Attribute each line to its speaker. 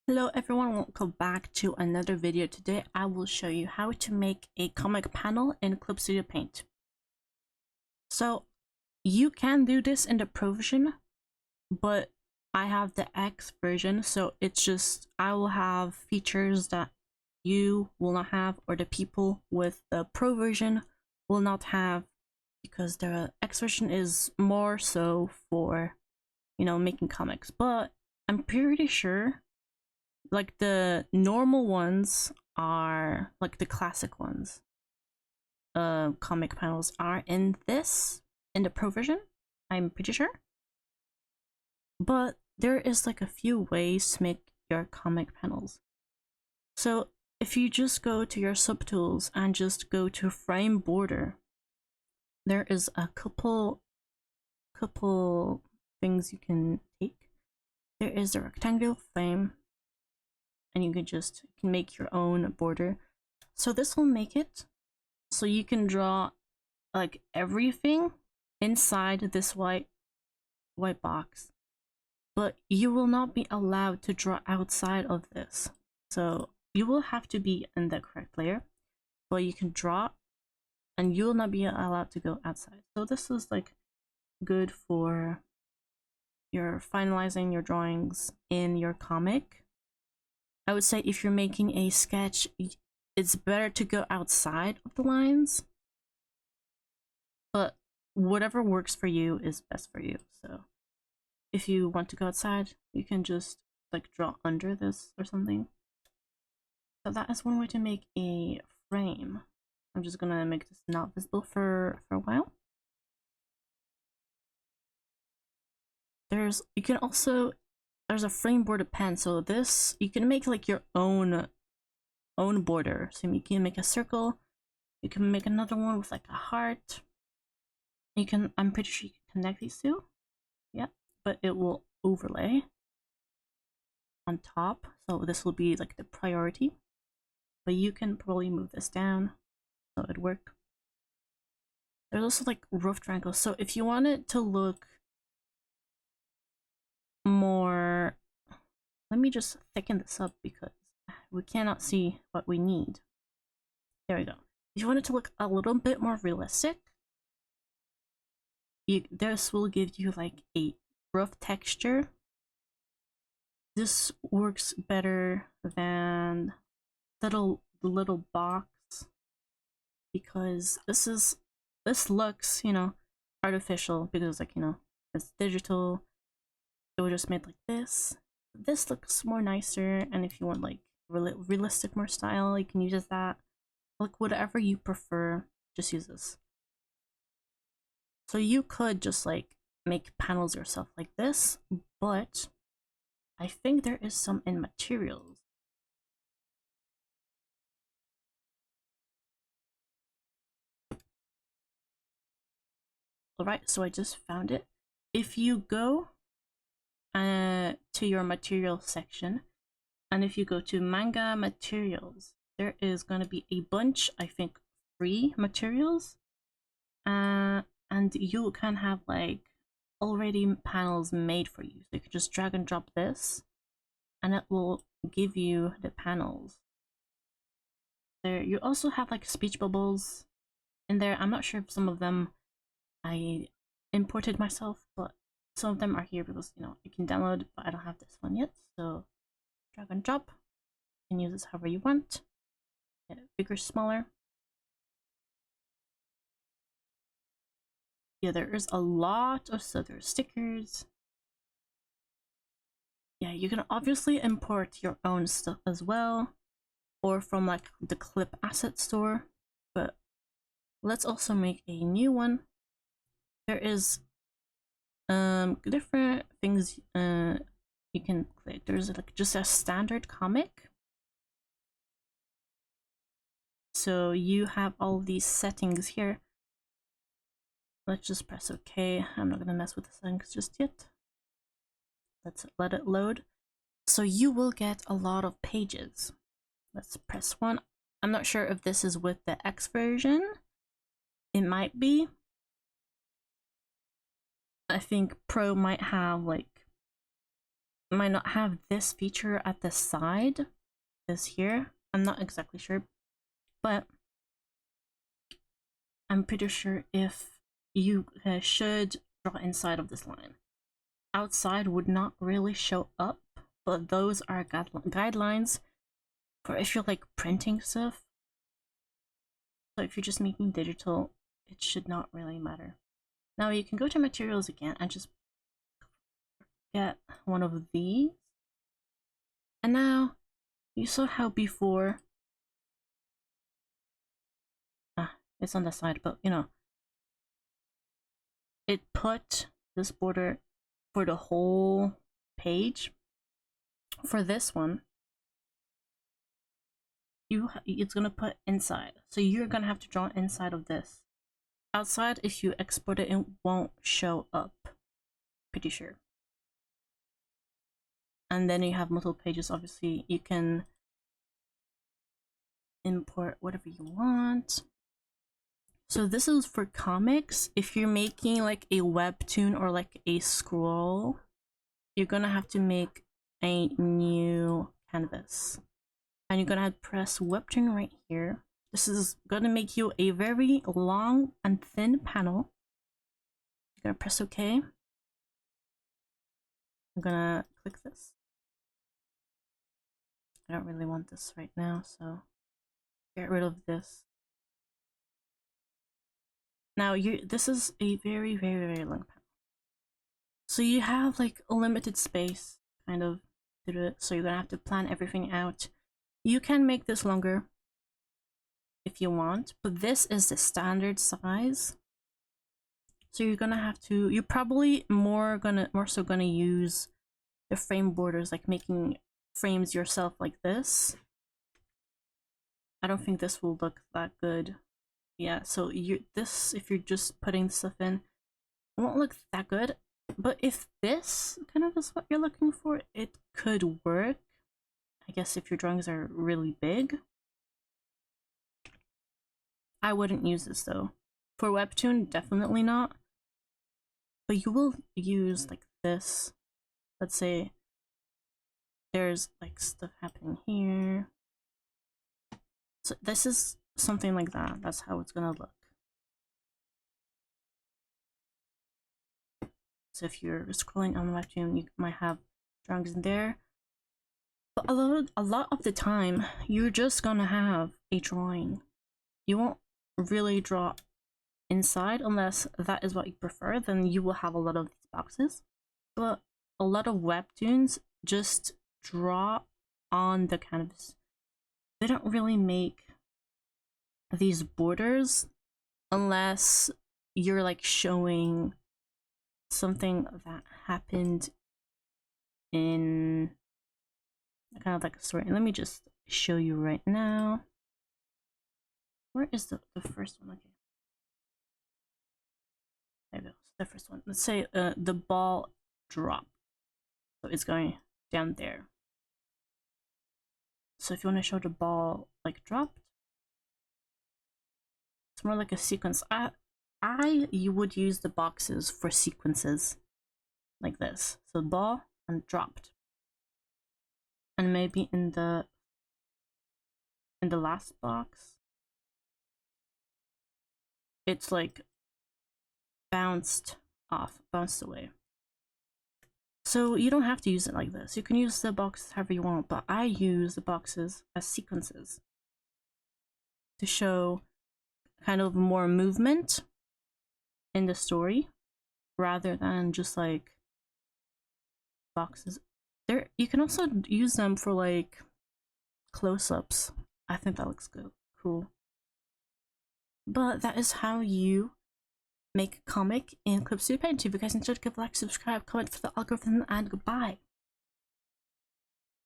Speaker 1: Hello everyone, welcome back to another video. Today I will show you how to make a comic panel in Clip Studio Paint. So you can do this in the Pro version, but I have the X version, so it's just I will have features that you will not have, or the people with the Pro version will not have, because the X version is more so for, making comics. But I'm pretty sure like the normal ones are like the classic ones. Comic panels are in the Pro version, I'm pretty sure. But there is like a few ways to make your comic panels. So if you just go to your subtools and just go to frame border, there is a couple things you can take. There is a rectangular frame, and you can make your own border. So this will make it so you can draw like everything inside this white box, but you will not be allowed to draw outside of this. So you will have to be in the correct layer, but you can draw and you will not be allowed to go outside. So this is like good for your finalizing your drawings in your comic. I would say if you're making a sketch, it's better to go outside of the lines, but whatever works for you is best for you. So if you want to go outside, you can just like draw under this or something. So that is one way to make a frame. I'm just gonna make this not visible for a while. There's a frame border pen, so this you can make like your own border. So you can make a circle, you can make another one with like a heart. I'm pretty sure you can connect these two. Yeah, but it will overlay on top, so this will be like the priority. But you can probably move this down so it'd work. There's also like rough triangles, so if you want it to look more, let me just thicken this up because we cannot see what we need. There we go. If you want it to look a little bit more realistic, this will give you like a rough texture. This works better than the little box, because this looks, artificial, because like, it's digital. It was just made like this. This looks more nicer, and if you want like realistic more style, you can use that. Like whatever you prefer, just use this. So you could just like make panels yourself like this, but I think there is some in materials. Alright, so I just found it. If you go to your material section, and if you go to manga materials, there is going to be a bunch, I think, free materials, and you can have like already panels made for you. So you can just drag and drop this and it will give you the panels. There you also have like speech bubbles in there. I'm not sure if some of them I imported myself, but some of them are here because you can download, but I don't have this one yet. So drag and drop. You can use this however you want. Get it bigger, smaller. Yeah, there is a lot of stuff. There's stickers. Yeah, you can obviously import your own stuff as well, or from like the Clip Asset Store, but let's also make a new one. There is different things you can click. There's like just a standard comic. So you have all these settings here. Let's just press OK. I'm not gonna mess with the settings just yet. Let's let it load. So you will get a lot of pages. Let's press 1. I'm not sure if this is with the X version. It might be. I think Pro might have like might not have this feature at the side, this here. I'm not exactly sure, but I'm pretty sure if you should draw inside of this line. Outside would not really show up, but those are guidelines for if you're like printing stuff. So if you're just making digital, it should not really matter. Now you can go to materials again and just get one of these. And now you saw how before it's on the side, but you know, it put this border for the whole page. For this one, it's gonna put inside, so you're gonna have to draw inside of this. Outside, if you export it, it won't show up, pretty sure. And then you have multiple pages. Obviously you can import whatever you want. So this is for comics. If you're making like a webtoon or like a scroll, you're gonna have to make a new canvas, and you're gonna have to press webtoon right here. This is gonna make you a very long and thin panel. You're gonna press OK. I'm gonna click this. I don't really want this right now, so get rid of this. Now this is a very, very, very long panel. So you have like a limited space kind of to do it, so you're gonna have to plan everything out. You can make this longer if you want, but this is the standard size. So you're gonna have to, you're probably more so gonna use the frame borders, like making frames yourself like this. I don't think this will look that good. Yeah, so if you're just putting stuff in, it won't look that good. But if this kind of is what you're looking for, it could work. I guess if your drawings are really big. I wouldn't use this though. For webtoon, definitely not. But you will use like this. Let's say there's like stuff happening here. So this is something like that. That's how it's gonna look. So if you're scrolling on the webtoon, you might have drawings in there. But a lot of the time, you're just gonna have a drawing. You won't really draw inside unless that is what you prefer. Then you will have a lot of these boxes. But a lot of webtoons just draw on the canvas. They don't really make these borders unless you're like showing something that happened in kind of like a story. And let me just show you right now. Where is the first one? Okay, there we go. The first one. Let's say the ball dropped, so it's going down there. So if you want to show the ball like dropped, it's more like a sequence. You would use the boxes for sequences like this. So ball and dropped, and maybe in the last box, it's like bounced away. So you don't have to use it like this. You can use the boxes however you want, but I use the boxes as sequences to show kind of more movement in the story rather than just like boxes. There, you can also use them for like close-ups. I think that looks good, cool. But that is how you make a comic in Clip Studio Paint. If you guys enjoyed, give a like, subscribe, comment for the algorithm, and goodbye.